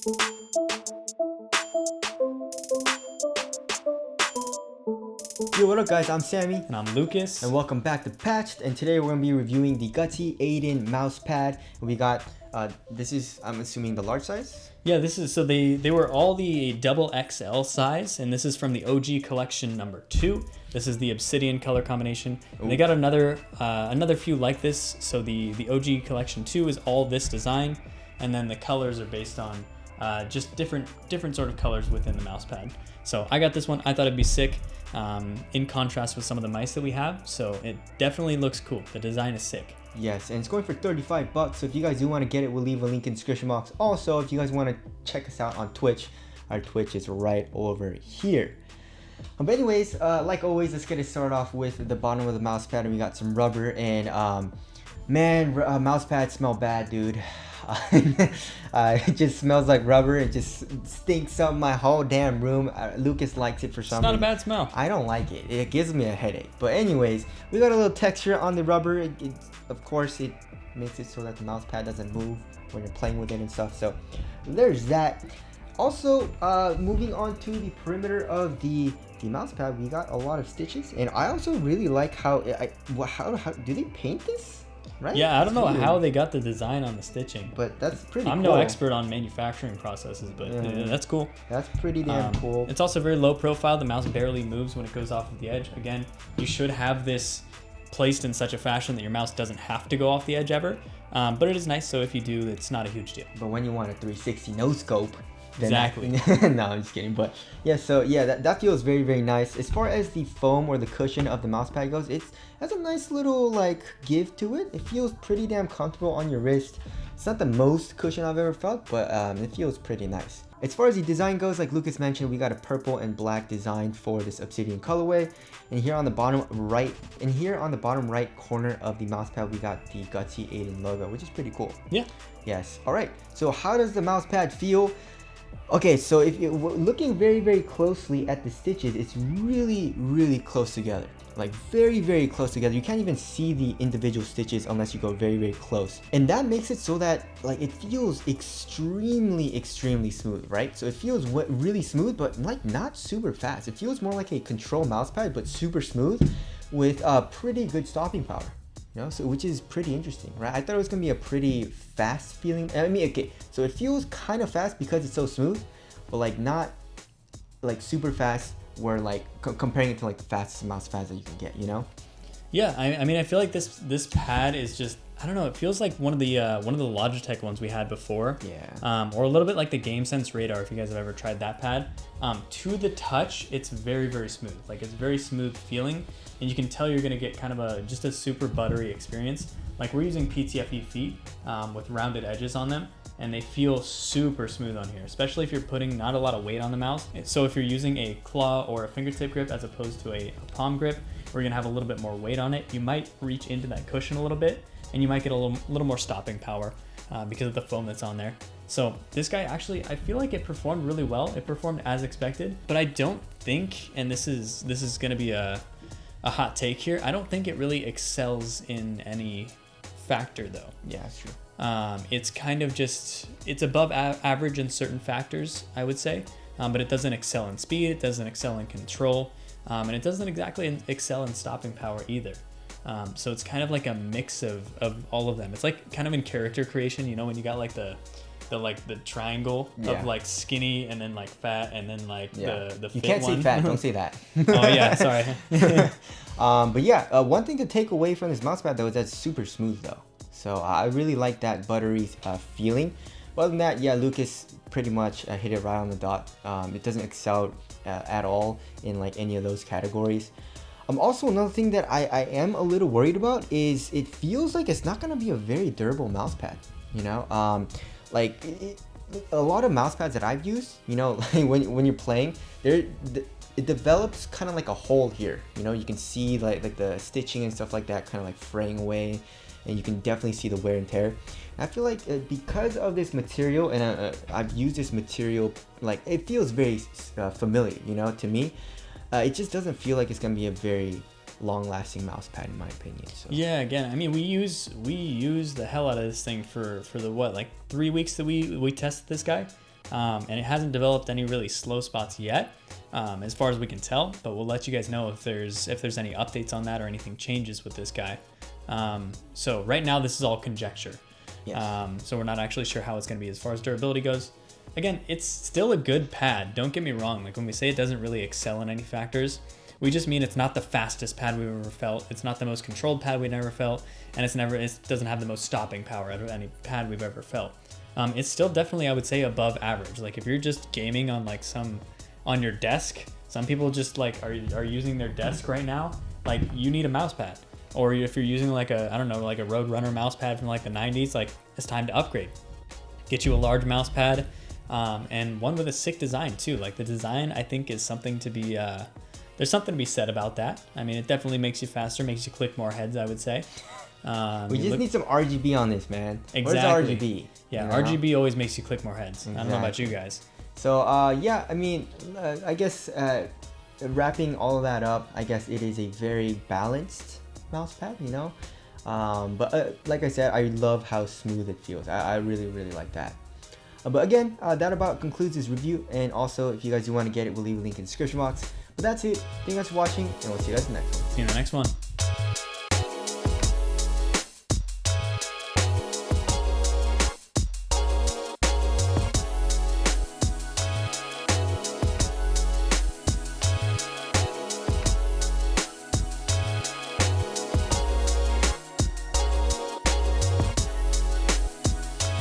Yo, what up guys, I'm Sammy. And I'm Lucas. And welcome back to Patched, and today we're going to be reviewing the Gutzy Aiden Mousepad. We got, this is, I'm assuming, the large size? Yeah, this is, so they were all the double XL size, and this is from the OG collection number 2. This is the obsidian color combination. And they got another few like this. So the OG collection 2 is all this design, and then the colors are based on just different sort of colors within the mouse pad. So I got this one. I thought it'd be sick, in contrast with some of the mice that we have. So it definitely looks cool. The design is sick. Yes, and it's going for $35. So if you guys do want to get it, we'll leave a link in the description box. Also, if you guys want to check us out on Twitch, our Twitch is right over here. But anyways, like always, let's get it started off with the bottom of the mouse pad, and we got some rubber. And man, mouse pads smell bad, dude. It just smells like rubber. It just stinks up my whole damn room. Lucas likes it for some reason. It's not a bad smell. I don't like it. It gives me a headache. But anyways, we got a little texture on the rubber. Of course, it makes it so that the mouse pad doesn't move when you're playing with it and stuff. So there's that. Also, moving on to the perimeter of the mouse pad, we got a lot of stitches, and I also really like how how do they paint this? Right? Yeah, I don't know how they got the design on the stitching, but that's pretty I'm cool. no expert on manufacturing processes, but yeah, that's cool. That's pretty damn cool. It's also very low profile. The mouse barely moves when it goes off of the edge. Again, you should have this placed in such a fashion that your mouse doesn't have to go off the edge ever, but it is nice, so if you do, it's not a huge deal. But when you want a 360 no scope, then exactly. No, I'm just kidding. But yeah, so yeah, that feels very, very nice. As far as the foam or the cushion of the mouse pad goes, it has a nice little like give to it. It feels pretty damn comfortable on your wrist. It's not the most cushion I've ever felt, but it feels pretty nice. As far as the design goes, like Lucas mentioned, we got a purple and black design for this obsidian colorway. And here on the bottom right, corner of the mouse pad, we got the Gutzy Aiden logo, which is pretty cool. Yeah. Yes. All right. So how does the mouse pad feel? Okay, so if you're looking very, very closely at the stitches, it's really, really close together. Like very, very close together. You can't even see the individual stitches unless you go very, very close. And that makes it so that like it feels extremely, extremely smooth, right? So it feels really smooth, but like not super fast. It feels more like a control mouse pad, but super smooth with pretty good stopping power. You know, so which is pretty interesting, right? I thought it was gonna be a pretty fast feeling. I mean, okay, so it feels kind of fast because it's so smooth, but like not like super fast. Where like comparing it to like the fastest mouse pads that you can get, you know? Yeah, I mean, I feel like this pad is just, I don't know, it feels like one of the Logitech ones we had before. Yeah. Or a little bit like the GameSense Radar, if you guys have ever tried that pad. To the touch, it's very, very smooth. Like it's very smooth feeling, and you can tell you're gonna get kind of just a super buttery experience. Like we're using PTFE feet with rounded edges on them, and they feel super smooth on here, especially if you're putting not a lot of weight on the mouse. So if you're using a claw or a fingertip grip as opposed to a palm grip, where you're gonna have a little bit more weight on it, you might reach into that cushion a little bit, and you might get a little more stopping power because of the foam that's on there. So this guy actually, I feel like it performed really well. It performed as expected, but I don't think, and this is gonna be a hot take here, I don't think it really excels in any factor though. Yeah, that's true. It's kind of just, it's above average in certain factors, I would say, but it doesn't excel in speed, it doesn't excel in control, and it doesn't exactly excel in stopping power either. So it's kind of like a mix of all of them. It's like kind of in character creation, you know, when you got like the triangle of like skinny and then like fat and then like the fit one. You can't say fat, don't say that. Oh yeah, sorry. But yeah, one thing to take away from this mousepad though is that it's super smooth though. So I really like that buttery feeling. But other than that, yeah, Lucas pretty much hit it right on the dot. It doesn't excel at all in like any of those categories. Also, another thing that I am a little worried about is it feels like it's not gonna be a very durable mousepad. You know, a lot of mousepads that I've used, you know, like when you're playing, it develops kind of like a hole here. You know, you can see like the stitching and stuff like that kind of like fraying away, and you can definitely see the wear and tear. And I feel like because of this material, and I've used this material, like it feels very familiar, you know, to me. It just doesn't feel like it's gonna be a very long-lasting mouse pad in my opinion. So. Yeah, again, I mean, we use the hell out of this thing for the what, like 3 weeks that we tested this guy. and it hasn't developed any really slow spots yet, as far as we can tell. But we'll let you guys know if there's any updates on that or anything changes with this guy. So right now this is all conjecture. Yes. So we're not actually sure how it's going to be as far as durability goes. Again, it's still a good pad. Don't get me wrong. Like when we say it doesn't really excel in any factors, we just mean it's not the fastest pad we've ever felt. It's not the most controlled pad we've ever felt, and it doesn't have the most stopping power out of any pad we've ever felt. It's still definitely, I would say, above average. Like if you're just gaming on like on your desk, some people just like are using their desk right now. Like you need a mouse pad. Or if you're using like a Roadrunner mouse pad from like the 90s, like it's time to upgrade. Get you a large mouse pad, and one with a sick design too. Like the design, I think, is something to be, there's something to be said about that. I mean, it definitely makes you faster, makes you click more heads, I would say. We just need some RGB on this, man. Exactly. Where's RGB? Yeah, you know? RGB always makes you click more heads. Exactly. I don't know about you guys. So yeah, I mean, I guess wrapping all of that up, I guess it is a very balanced mouse pad, you know. But like I said, I love how smooth it feels. I really like that. But again, that about concludes this review. And also, if you guys do want to get it, we'll leave a link in the description box. But that's it. Thank you guys for watching, and we'll see you guys in the next one. See you in the next one.